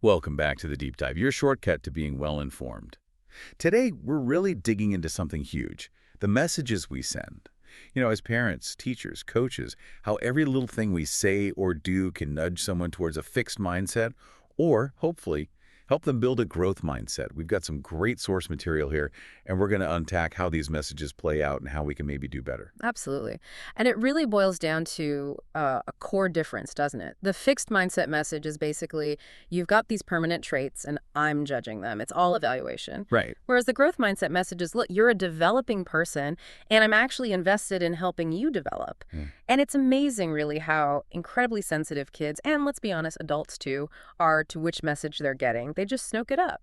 Welcome back to the Deep Dive, your shortcut to being well-informed. Today, we're really digging into something huge, the messages we send. As parents, teachers, coaches, how every little thing we say or do can nudge someone towards a fixed mindset or, hopefully, help them build a growth mindset. We've got some great source material here, and we're going to unpack how these messages play out and how we can maybe do better. Absolutely. And it really boils down to a core difference, doesn't it? The fixed mindset message is basically, you've got these permanent traits and I'm judging them. It's all evaluation. Right. Whereas the growth mindset message is, look, you're a developing person and I'm actually invested in helping you develop. Hmm. And it's amazing, really, how incredibly sensitive kids, and let's be honest, adults too, are to which message they're getting. They just snook it up.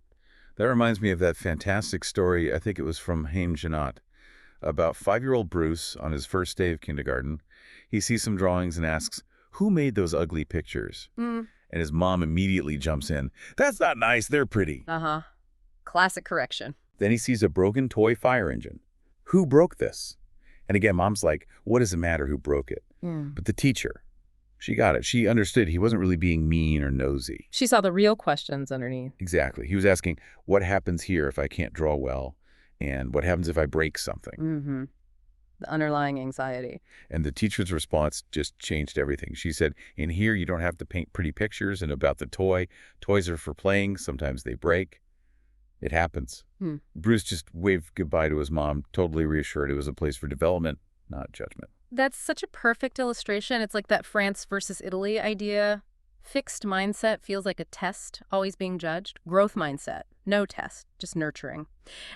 That reminds me of that fantastic story, I think it was from Haim Janot, about 5-year-old Bruce on his first day of kindergarten. He sees some drawings and asks, "Who made those ugly pictures?" Mm. And his mom immediately jumps in. "That's not nice, they're pretty." Uh-huh. Classic correction. Then he sees a broken toy fire engine. "Who broke this?" And again, mom's like, "What does it matter who broke it?" Mm. But the teacher, she got it. She understood he wasn't really being mean or nosy. She saw the real questions underneath. Exactly. He was asking, what happens here if I can't draw well? And what happens if I break something? Mm-hmm. The underlying anxiety. And the teacher's response just changed everything. She said, in here, you don't have to paint pretty pictures. And about the toy, toys are for playing. Sometimes they break. It happens. Hmm. Bruce just waved goodbye to his mom, totally reassured it was a place for development, not judgment. That's such a perfect illustration. It's like that France versus Italy idea. Fixed mindset feels like a test, always being judged. Growth mindset, no test, just nurturing.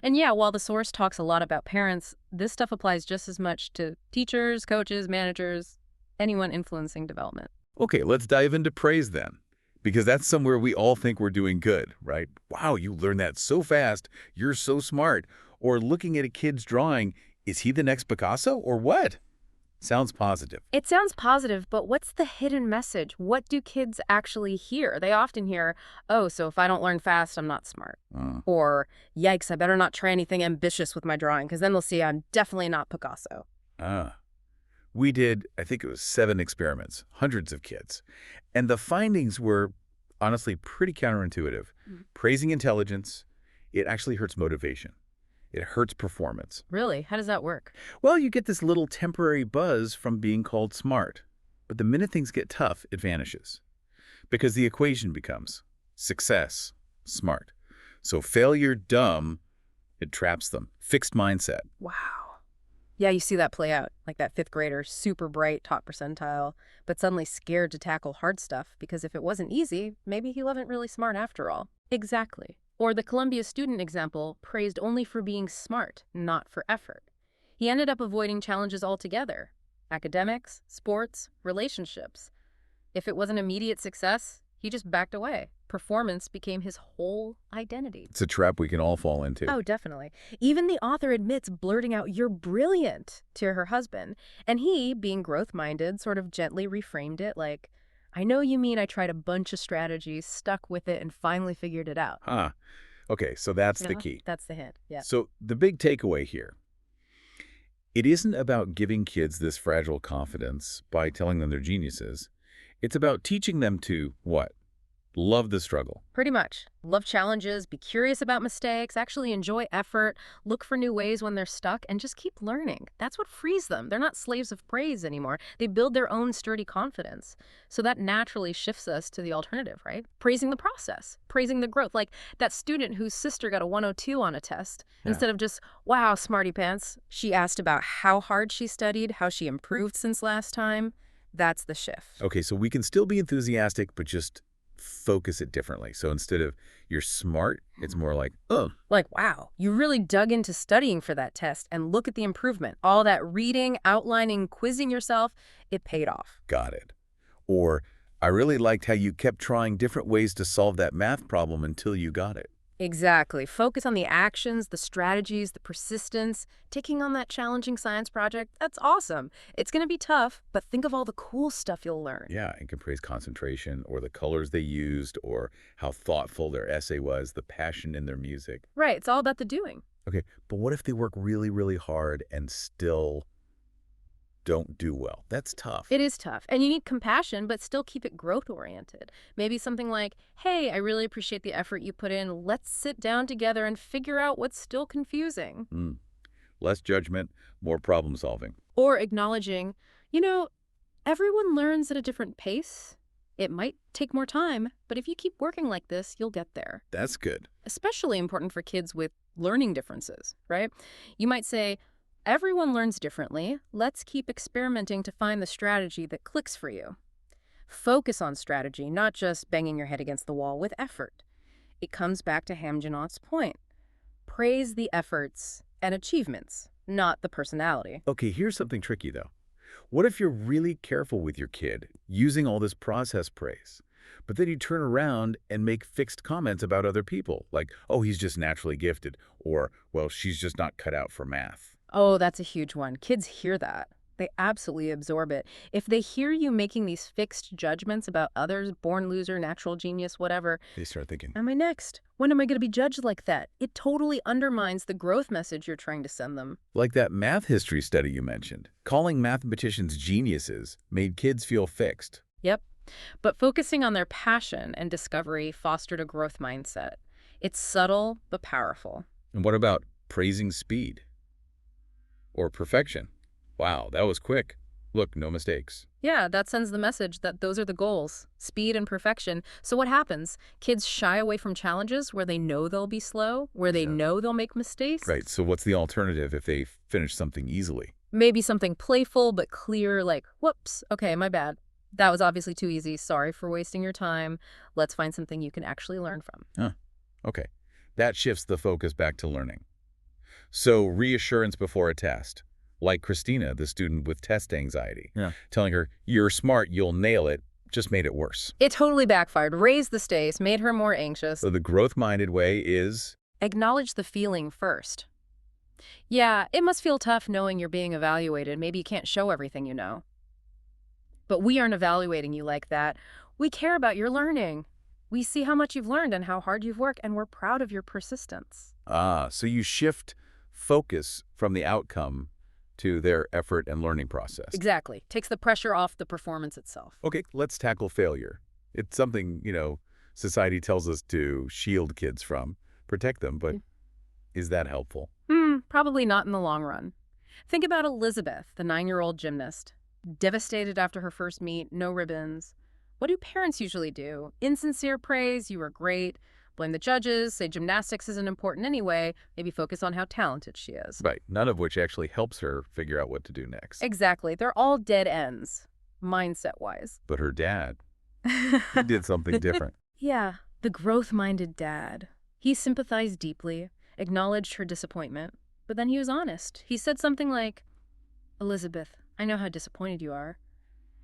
And yeah, while the source talks a lot about parents, this stuff applies just as much to teachers, coaches, managers, anyone influencing development. Okay, let's dive into praise then, because that's somewhere we all think we're doing good, right? Wow, you learned that so fast. You're so smart. Or looking at a kid's drawing, is he the next Picasso or what? Sounds positive. It sounds positive, but what's the hidden message? What do kids actually hear? They often hear, oh, so if I don't learn fast, I'm not smart. Or, yikes, I better not try anything ambitious with my drawing, because then they'll see I'm definitely not Picasso. Ah. We did, I think it was 7 experiments, hundreds of kids. And the findings were honestly pretty counterintuitive. Praising intelligence, it actually hurts motivation. It hurts performance. Really? How does that work? Well, you get this little temporary buzz from being called smart. But the minute things get tough, it vanishes. Because the equation becomes success, smart. So failure, dumb, it traps them. Fixed mindset. Wow. Yeah, you see that play out, like that 5th grader, super bright, top percentile, but suddenly scared to tackle hard stuff because if it wasn't easy, maybe he wasn't really smart after all. Exactly. Or the Columbia student example, praised only for being smart, not for effort. He ended up avoiding challenges altogether. Academics, sports, relationships. If it wasn't immediate success, he just backed away. Performance became his whole identity. It's a trap we can all fall into. Oh, definitely. Even the author admits blurting out, "You're brilliant," to her husband. And he, being growth-minded, sort of gently reframed it like, "I know you mean I tried a bunch of strategies, stuck with it, and finally figured it out." Huh. Okay, so that's the key. That's the hint, yeah. So the big takeaway here, it isn't about giving kids this fragile confidence by telling them they're geniuses. It's about teaching them to, what? Love the struggle. Pretty much. Love challenges, be curious about mistakes, actually enjoy effort, look for new ways when they're stuck, and just keep learning. That's what frees them. They're not slaves of praise anymore. They build their own sturdy confidence. So that naturally shifts us to the alternative, right? Praising the process, praising the growth. Like that student whose sister got a 102 on a test. Yeah. Instead of just, wow, smarty pants, she asked about how hard she studied, how she improved since last time. That's the shift. Okay, so we can still be enthusiastic, but just focus it differently. So instead of you're smart, it's more like, oh. Like, wow, you really dug into studying for that test and look at the improvement. All that reading, outlining, quizzing yourself, it paid off. Got it. Or, I really liked how you kept trying different ways to solve that math problem until you got it. Exactly. Focus on the actions, the strategies, the persistence. Taking on that challenging science project, that's awesome. It's going to be tough, but think of all the cool stuff you'll learn. Yeah, and can praise concentration or the colors they used or how thoughtful their essay was, the passion in their music. Right, it's all about the doing. Okay, but what if they work really, really hard and still don't do well. That's tough. It is tough. And you need compassion, but still keep it growth-oriented. Maybe something like, hey, I really appreciate the effort you put in. Let's sit down together and figure out what's still confusing. Mm. Less judgment, more problem solving. Or acknowledging, you know, everyone learns at a different pace. It might take more time, but if you keep working like this, you'll get there. That's good. Especially important for kids with learning differences, right? You might say, everyone learns differently. Let's keep experimenting to find the strategy that clicks for you. Focus on strategy, not just banging your head against the wall with effort. It comes back to Hamjanoth's point. Praise the efforts and achievements, not the personality. Okay, here's something tricky, though. What if you're really careful with your kid, using all this process praise, but then you turn around and make fixed comments about other people, like, oh, he's just naturally gifted, or, well, she's just not cut out for math? Oh, that's a huge one. Kids hear that. They absolutely absorb it. If they hear you making these fixed judgments about others, born loser, natural genius, whatever, They start thinking, am I next? When am I going to be judged like that? It totally undermines the growth message you're trying to send them. like that math history study you mentioned. Calling mathematicians geniuses made kids feel fixed. Yep. But focusing on their passion and discovery fostered a growth mindset. It's subtle but powerful. And what about praising speed? Or perfection? Wow, that was quick. Look, no mistakes. Yeah, that sends the message that those are the goals, speed and perfection. So what happens? Kids shy away from challenges where they know they'll be slow, where they Yeah. know they'll make mistakes. Right, so what's the alternative if they finish something easily? Maybe something playful but clear, like, whoops, okay, my bad. That was obviously too easy. Sorry for wasting your time. Let's find something you can actually learn from. Okay, that shifts the focus back to learning. So reassurance before a test, like Christina, the student with test anxiety, telling her, you're smart, you'll nail it, just made it worse. It totally backfired, raised the stakes, made her more anxious. So the growth-minded way is, Acknowledge the feeling first. Yeah, it must feel tough knowing you're being evaluated. Maybe you can't show everything you know. But we aren't evaluating you like that. We care about your learning. We see how much you've learned and how hard you've worked, and we're proud of your persistence. so you shift focus from the outcome to their effort and learning process. Exactly. Takes the pressure off the performance itself. Okay, let's tackle failure. It's something, society tells us to shield kids from, protect them, but is that helpful? Probably not in the long run. Think about Elizabeth, the 9-year-old gymnast. Devastated after her first meet, no ribbons. What do parents usually do? Insincere praise, you were great. Blame the judges, say gymnastics isn't important anyway. Maybe focus on how talented she is. Right, none of which actually helps her figure out what to do next. Exactly. They're all dead ends, mindset-wise. But her dad, he did something different. Yeah, the growth-minded dad. He sympathized deeply, acknowledged her disappointment, but then he was honest. He said something like, Elizabeth, I know how disappointed you are.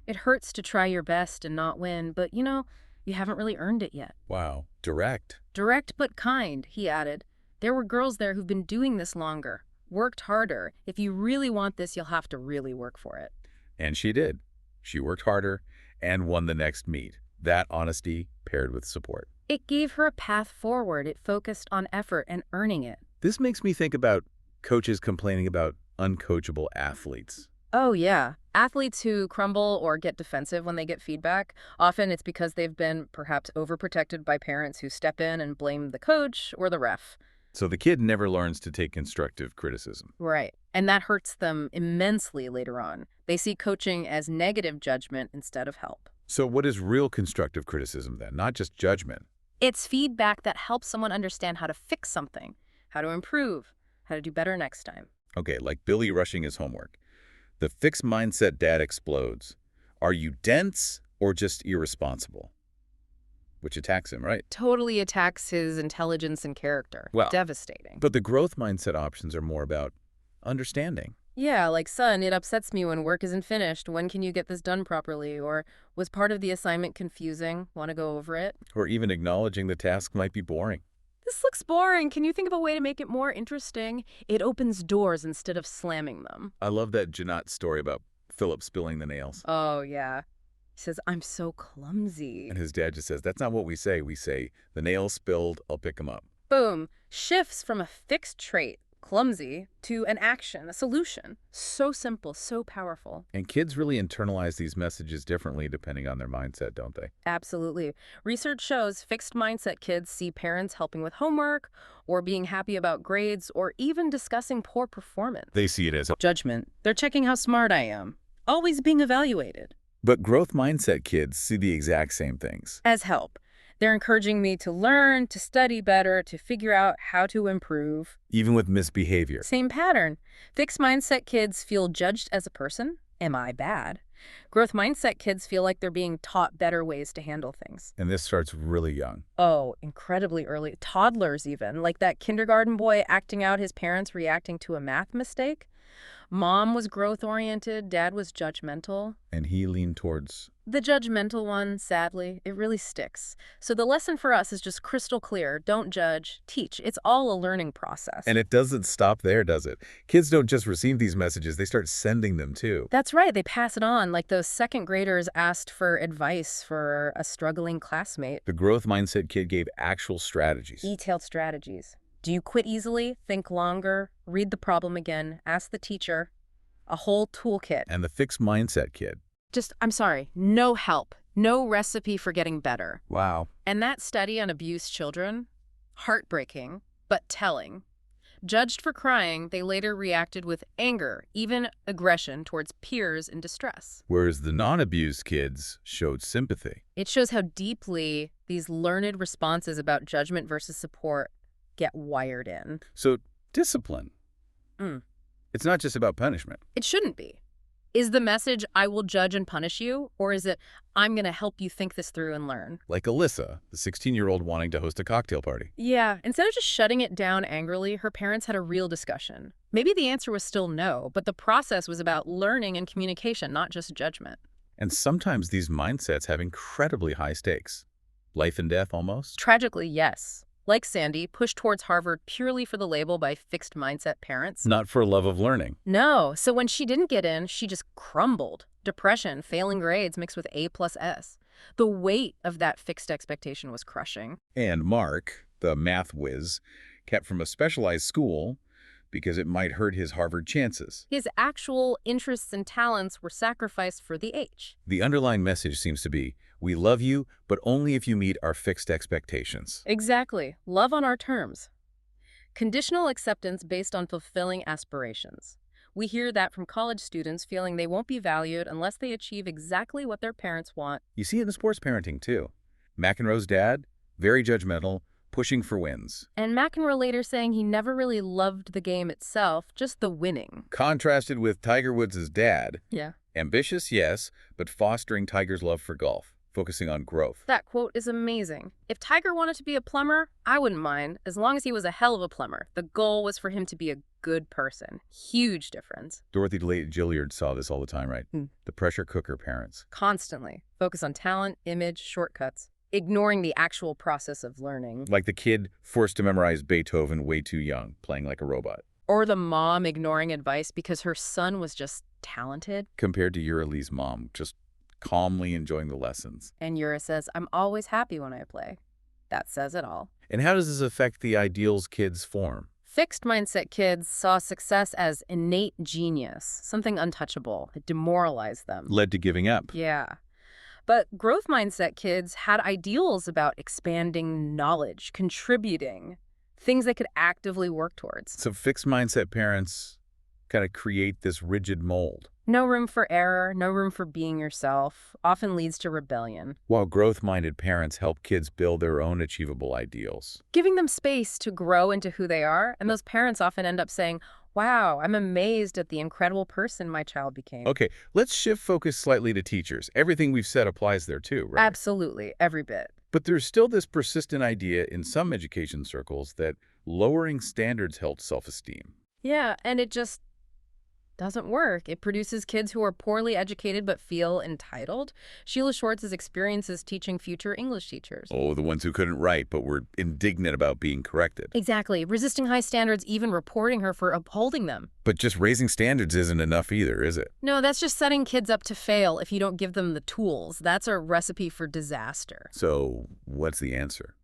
It hurts to try your best and not win, but you haven't really earned it yet. Wow, direct. Direct but kind, he added. There were girls there who've been doing this longer, worked harder. If you really want this, you'll have to really work for it. And she did. She worked harder and won the next meet. That honesty paired with support. It gave her a path forward. It focused on effort and earning it. This makes me think about coaches complaining about uncoachable athletes. Oh, yeah. Athletes who crumble or get defensive when they get feedback, often it's because they've been perhaps overprotected by parents who step in and blame the coach or the ref. So the kid never learns to take constructive criticism. Right. And that hurts them immensely later on. They see coaching as negative judgment instead of help. So what is real constructive criticism then? Not just judgment. It's feedback that helps someone understand how to fix something, how to improve, how to do better next time. Okay, like Billy rushing his homework. The fixed mindset dad explodes. Are you dense or just irresponsible? Which attacks him, right? Totally attacks his intelligence and character. Well, devastating. But the growth mindset options are more about understanding. Yeah, like, son, it upsets me when work isn't finished. When can you get this done properly? Or was part of the assignment confusing? Want to go over it? Or even acknowledging the task might be boring. This looks boring. Can you think of a way to make it more interesting? It opens doors instead of slamming them. I love that Janot story about Philip spilling the nails. Oh, yeah. He says, I'm so clumsy. And his dad just says, that's not what we say. We say, the nails spilled, I'll pick them up. Boom. Shifts from a fixed trait, clumsy to an action, a solution. So simple, so powerful. And kids really internalize these messages differently depending on their mindset, don't they? Absolutely. Research shows fixed mindset kids see parents helping with homework or being happy about grades or even discussing poor performance. They see it as a... Judgment. They're checking how smart I am. Always being evaluated. But growth mindset kids see the exact same things. As help. They're encouraging me to learn, to study better, to figure out how to improve. Even with misbehavior. Same pattern. Fixed mindset kids feel judged as a person. Am I bad? Growth mindset kids feel like they're being taught better ways to handle things. And this starts really young. Oh, incredibly early. Toddlers even. Like that kindergarten boy acting out his parents reacting to a math mistake. Mom was growth-oriented, dad was judgmental. And he leaned towards... The judgmental one, sadly, it really sticks. So the lesson for us is just crystal clear. Don't judge, teach. It's all a learning process. And it doesn't stop there, does it? Kids don't just receive these messages, they start sending them too. That's right. They pass it on, like those second graders asked for advice for a struggling classmate. The growth mindset kid gave actual strategies. Detailed strategies. Do you quit easily? Think longer? Read the problem again? Ask the teacher? A whole toolkit. And the fixed mindset kid. I'm sorry, no help. No recipe for getting better. Wow. And that study on abused children? Heartbreaking, but telling. Judged for crying, they later reacted with anger, even aggression towards peers in distress. Whereas the non-abused kids showed sympathy. It shows how deeply these learned responses about judgment versus support get wired in. So, discipline. It's not just about punishment. It shouldn't be. Is the message, I will judge and punish you, or is it, I'm going to help you think this through and learn? Like Alyssa, the 16-year-old wanting to host a cocktail party. Yeah, instead of just shutting it down angrily, her parents had a real discussion. Maybe the answer was still no, but the process was about learning and communication, not just judgment. And sometimes these mindsets have incredibly high stakes. Life and death, almost. Tragically, yes. Like Sandy, pushed towards Harvard purely for the label by fixed mindset parents. Not for love of learning. No, so when she didn't get in, she just crumbled. Depression, failing grades mixed with A+S. The weight of that fixed expectation was crushing. And Mark, the math whiz, kept from a specialized school because it might hurt his Harvard chances. His actual interests and talents were sacrificed for the H. The underlying message seems to be, we love you, but only if you meet our fixed expectations. Exactly. Love on our terms. Conditional acceptance based on fulfilling aspirations. We hear that from college students feeling they won't be valued unless they achieve exactly what their parents want. You see it in sports parenting, too. McEnroe's dad, very judgmental, pushing for wins. And McEnroe later saying he never really loved the game itself, just the winning. Contrasted with Tiger Woods' dad. Yeah. Ambitious, yes, but fostering Tiger's love for golf, focusing on growth. That quote is amazing. If Tiger wanted to be a plumber, I wouldn't mind, as long as he was a hell of a plumber. The goal was for him to be a good person. Huge difference. Dorothy DeLay-Gilliard saw this all the time, right? The pressure cooker parents. Constantly. Focus on talent, image, shortcuts. Ignoring the actual process of learning. Like the kid forced to memorize Beethoven way too young, playing like a robot. Or the mom ignoring advice because her son was just talented. Compared to Urilee's mom, just calmly enjoying the lessons. And Yura says, I'm always happy when I play. That says it all. And how does this affect the ideals kids form? Fixed mindset kids saw success as innate genius, something untouchable. It demoralized them. Led to giving up. Yeah. But growth mindset kids had ideals about expanding knowledge, contributing, things they could actively work towards. So fixed mindset parents kind of create this rigid mold. No room for error, no room for being yourself, often leads to rebellion. While growth-minded parents help kids build their own achievable ideals. Giving them space to grow into who they are, and those parents often end up saying, wow, I'm amazed at the incredible person my child became. Okay, let's shift focus slightly to teachers. Everything we've said applies there too, right? Absolutely, every bit. But there's still this persistent idea in some education circles that lowering standards helps self-esteem. Yeah, and it just doesn't work. It produces kids who are poorly educated but feel entitled. Sheila Schwartz's experiences teaching future English teachers. Oh, the ones who couldn't write but were indignant about being corrected. Exactly. Resisting high standards, even reporting her for upholding them. But just raising standards isn't enough either, is it? No, that's just setting kids up to fail if you don't give them the tools. That's a recipe for disaster. So what's the answer?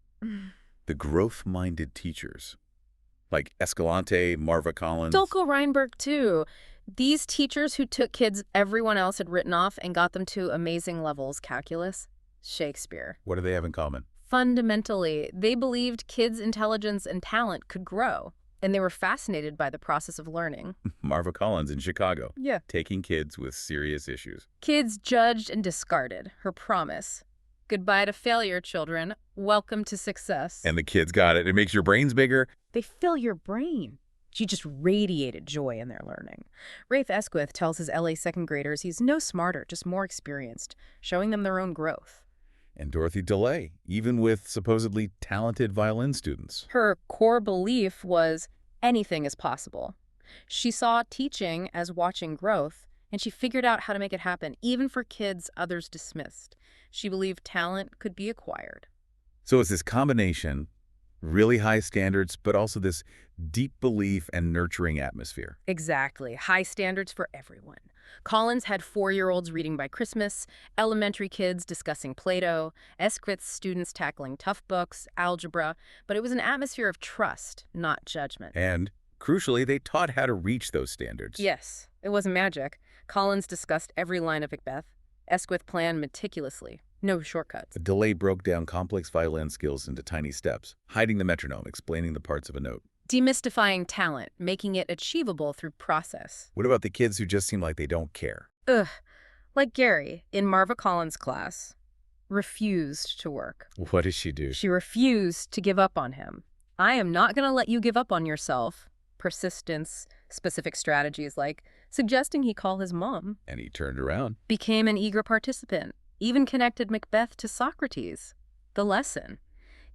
The growth-minded teachers. like Escalante, Marva Collins. Dulco Reinberg, too. These teachers who took kids everyone else had written off and got them to amazing levels, calculus, Shakespeare. What do they have in common? Fundamentally, they believed kids' intelligence and talent could grow, and they were fascinated by the process of learning. Marva Collins in Chicago. Yeah. Taking kids with serious issues. Kids judged and discarded her promise. Goodbye to failure, children. Welcome to success. And the kids got it. It makes your brains bigger. They fill your brain. She just radiated joy in their learning. Rafe Esquith tells his LA second graders he's no smarter, just more experienced, showing them their own growth. And Dorothy DeLay, even with supposedly talented violin students. Her core belief was anything is possible. She saw teaching as watching growth, and she figured out how to make it happen, even for kids others dismissed. She believed talent could be acquired. So it's this combination, really high standards, but also this deep belief and nurturing atmosphere. Exactly. High standards for everyone. Collins had 4-year-olds reading by Christmas, elementary kids discussing Plato, Esquith's students tackling tough books, algebra, but it was an atmosphere of trust, not judgment. And, crucially, they taught how to reach those standards. Yes, it wasn't magic. Collins discussed every line of Macbeth. Esquith planned meticulously. No shortcuts. DeLay broke down complex violin skills into tiny steps, hiding the metronome, explaining the parts of a note. Demystifying talent, making it achievable through process. What about the kids who just seem like they don't care? Ugh. Like Gary, in Marva Collins' class, refused to work. What does she do? She refused to give up on him. I am not going to let you give up on yourself. Persistence, specific strategies like suggesting he call his mom. And he turned around. Became an eager participant. Even connected Macbeth to Socrates. The lesson.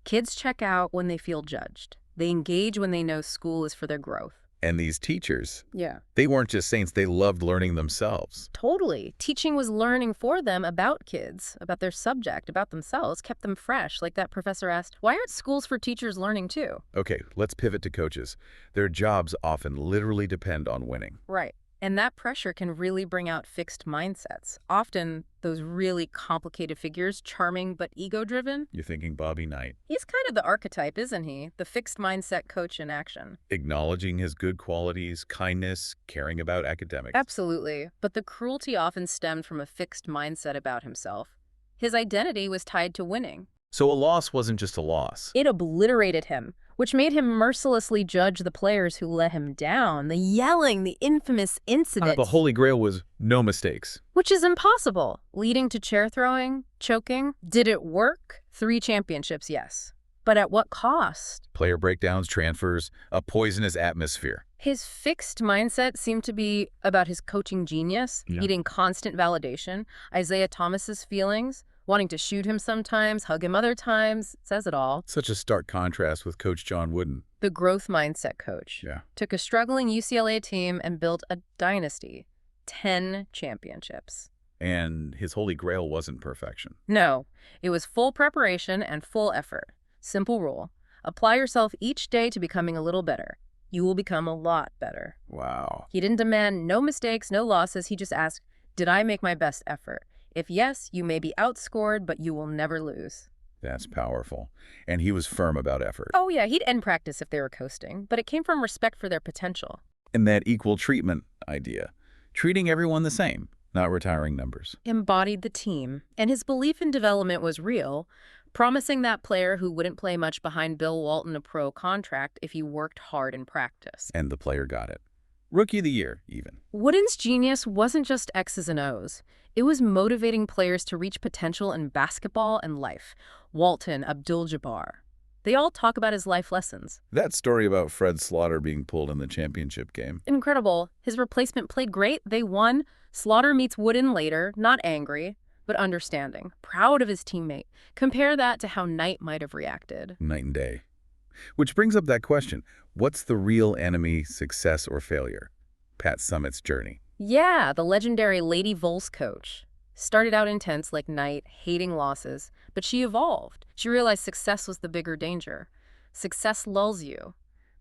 Kids check out when they feel judged. They engage when they know school is for their growth. And these teachers, Yeah. they weren't just saints, they loved learning themselves. Totally. Teaching was learning for them about kids, about their subject, about themselves, kept them fresh. Like that professor asked, why aren't schools for teachers learning too? Okay, let's pivot to coaches. Their jobs often literally depend on winning. Right. And that pressure can really bring out fixed mindsets. Often those really complicated figures, charming but ego-driven. You're thinking Bobby Knight. He's kind of the archetype, isn't he? The fixed mindset coach in action. Acknowledging his good qualities, kindness, caring about academics. Absolutely. But the cruelty often stemmed from a fixed mindset about himself. His identity was tied to winning. So a loss wasn't just a loss. It obliterated him, which made him mercilessly judge the players who let him down. The yelling, the infamous incident. The Holy Grail was no mistakes. Which is impossible, leading to chair throwing, choking. Did it work? 3 championships, yes. But at what cost? Player breakdowns, transfers, a poisonous atmosphere. His fixed mindset seemed to be about his coaching genius, needing constant validation, Isaiah Thomas's feelings, wanting to shoot him sometimes, hug him other times, says it all. Such a stark contrast with Coach John Wooden. The growth mindset coach. Yeah. Took a struggling UCLA team and built a dynasty. 10 championships. And his Holy Grail wasn't perfection. No, it was full preparation and full effort. Simple rule. Apply yourself each day to becoming a little better. You will become a lot better. Wow. He didn't demand no mistakes, no losses. He just asked, did I make my best effort? If yes, you may be outscored, but you will never lose. That's powerful. And he was firm about effort. Oh yeah, he'd end practice if they were coasting, but it came from respect for their potential. And that equal treatment idea. Treating everyone the same, not retiring numbers. Embodied the team, and his belief in development was real, promising that player who wouldn't play much behind Bill Walton a pro contract if he worked hard in practice. And the player got it. Rookie of the year, even. Wooden's genius wasn't just X's and O's. It was motivating players to reach potential in basketball and life. Walton, Abdul-Jabbar. They all talk about his life lessons. That story about Fred Slaughter being pulled in the championship game. Incredible. His replacement played great. They won. Slaughter meets Wooden later, not angry, but understanding, proud of his teammate. Compare that to how Knight might have reacted. Night and day. Which brings up that question. What's the real enemy, success or failure? Pat Summitt's journey. Yeah, the legendary Lady Volz coach. Started out intense like Knight, hating losses, but she evolved. She realized success was the bigger danger. Success lulls you,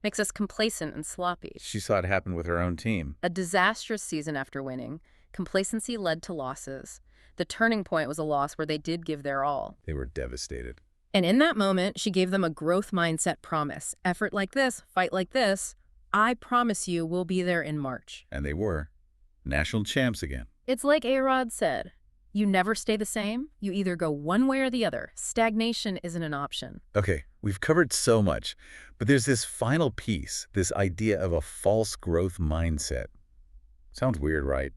makes us complacent and sloppy. She saw it happen with her own team. A disastrous season after winning. Complacency led to losses. The turning point was a loss where they did give their all. They were devastated. And in that moment, she gave them a growth mindset promise. Effort like this, fight like this. I promise you we'll be there in March. And they were. National champs again. It's like A-Rod said. You never stay the same. You either go one way or the other. Stagnation isn't an option. Okay, we've covered so much, but there's this final piece, this idea of a false growth mindset. Sounds weird, right?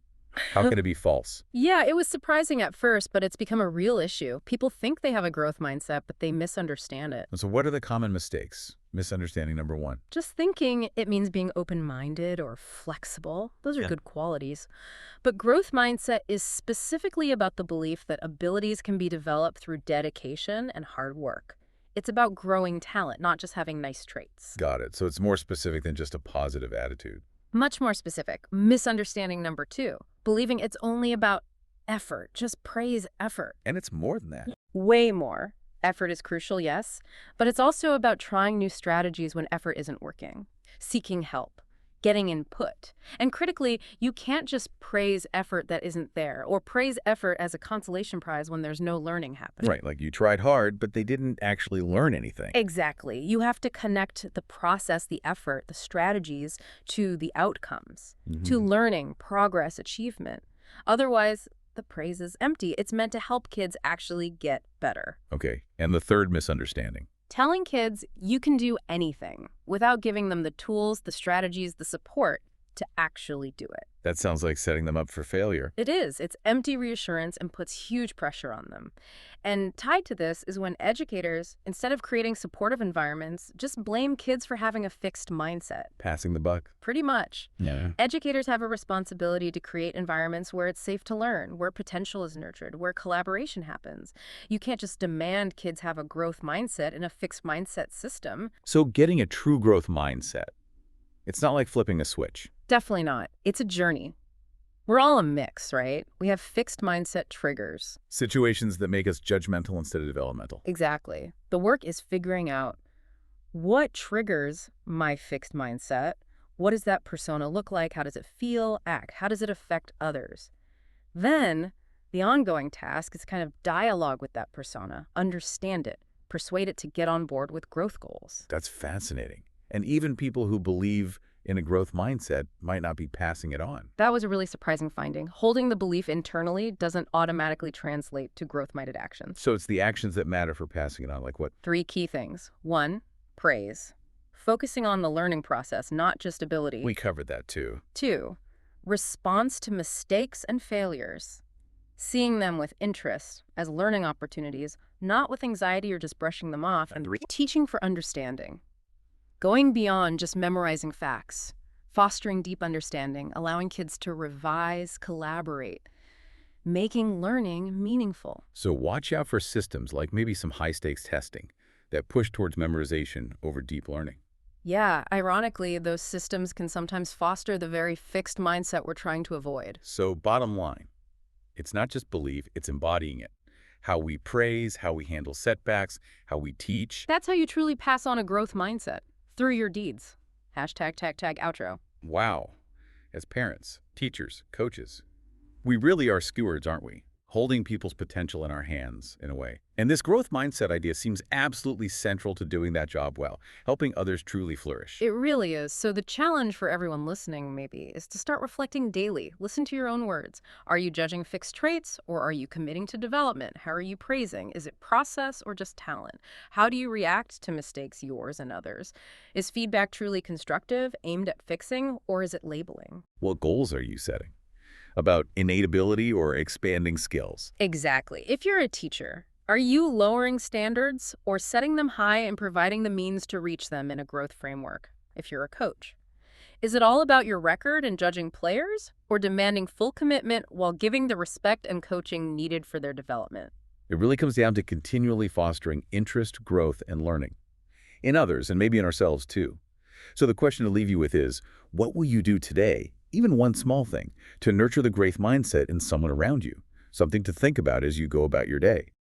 How can it be false? Yeah, it was surprising at first, but it's become a real issue. People think they have a growth mindset, but they misunderstand it. So what are the common mistakes? Misunderstanding number one. Just thinking it means being open-minded or flexible. Those are Yeah. good qualities. But growth mindset is specifically about the belief that abilities can be developed through dedication and hard work. It's about growing talent, not just having nice traits. Got it. So it's more specific than just a positive attitude. Much more specific. Misunderstanding number two. Believing it's only about effort. Just praise effort. And it's more than that. Way more. Effort is crucial, yes, but it's also about trying new strategies when effort isn't working, seeking help, getting input. And critically, you can't just praise effort that isn't there, or praise effort as a consolation prize when there's no learning happening. Right, like you tried hard, but they didn't actually learn anything. Exactly. You have to connect the process, the effort, the strategies to the outcomes, to learning, progress, achievement. Otherwise, the praise is empty. It's meant to help kids actually get better. Okay, and the third misunderstanding. Telling kids you can do anything without giving them the tools, the strategies, the support to actually do it. That sounds like setting them up for failure. It is. It's empty reassurance and puts huge pressure on them. And tied to this is when educators, instead of creating supportive environments, just blame kids for having a fixed mindset. Passing the buck. Pretty much. Yeah. Educators have a responsibility to create environments where it's safe to learn, where potential is nurtured, where collaboration happens. You can't just demand kids have a growth mindset in a fixed mindset system. So getting a true growth mindset, it's not like flipping a switch. Definitely not. It's a journey. We're all a mix, right? We have fixed mindset triggers. Situations that make us judgmental instead of developmental. Exactly. The work is figuring out what triggers my fixed mindset. What does that persona look like? How does it feel, act? How does it affect others? Then the ongoing task is kind of dialogue with that persona, understand it, persuade it to get on board with growth goals. That's fascinating. And even people who believe in a growth mindset might not be passing it on. That was a really surprising finding. Holding the belief internally doesn't automatically translate to growth-minded actions. So it's the actions that matter for passing it on, like what? 3 key things. 1, praise. Focusing on the learning process, not just ability. We covered that too. 2, response to mistakes and failures. Seeing them with interest as learning opportunities, not with anxiety or just brushing them off. And 3, teaching for understanding. Going beyond just memorizing facts, fostering deep understanding, allowing kids to revise, collaborate, making learning meaningful. So watch out for systems like maybe some high-stakes testing that push towards memorization over deep learning. Yeah, ironically, those systems can sometimes foster the very fixed mindset we're trying to avoid. So bottom line, it's not just belief, it's embodying it. How we praise, how we handle setbacks, how we teach. That's how you truly pass on a growth mindset. Through your deeds. Hashtag tag tag outro. Wow. As parents, teachers, coaches, we really are stewards, aren't we? Holding people's potential in our hands, in a way. And this growth mindset idea seems absolutely central to doing that job well, helping others truly flourish. It really is. So the challenge for everyone listening, maybe, is to start reflecting daily. Listen to your own words. Are you judging fixed traits, or are you committing to development? How are you praising? Is it process or just talent? How do you react to mistakes, yours and others? Is feedback truly constructive, aimed at fixing, or is it labeling? What goals are you setting? About innate ability or expanding skills? Exactly. If you're a teacher, are you lowering standards or setting them high and providing the means to reach them in a growth framework? If you're a coach, is it all about your record and judging players, or demanding full commitment while giving the respect and coaching needed for their development? It really comes down to continually fostering interest, growth, and learning. In others, and maybe in ourselves too. So the question to leave you with is, what will you do today, even one small thing, to nurture the growth mindset in someone around you? Something to think about as you go about your day.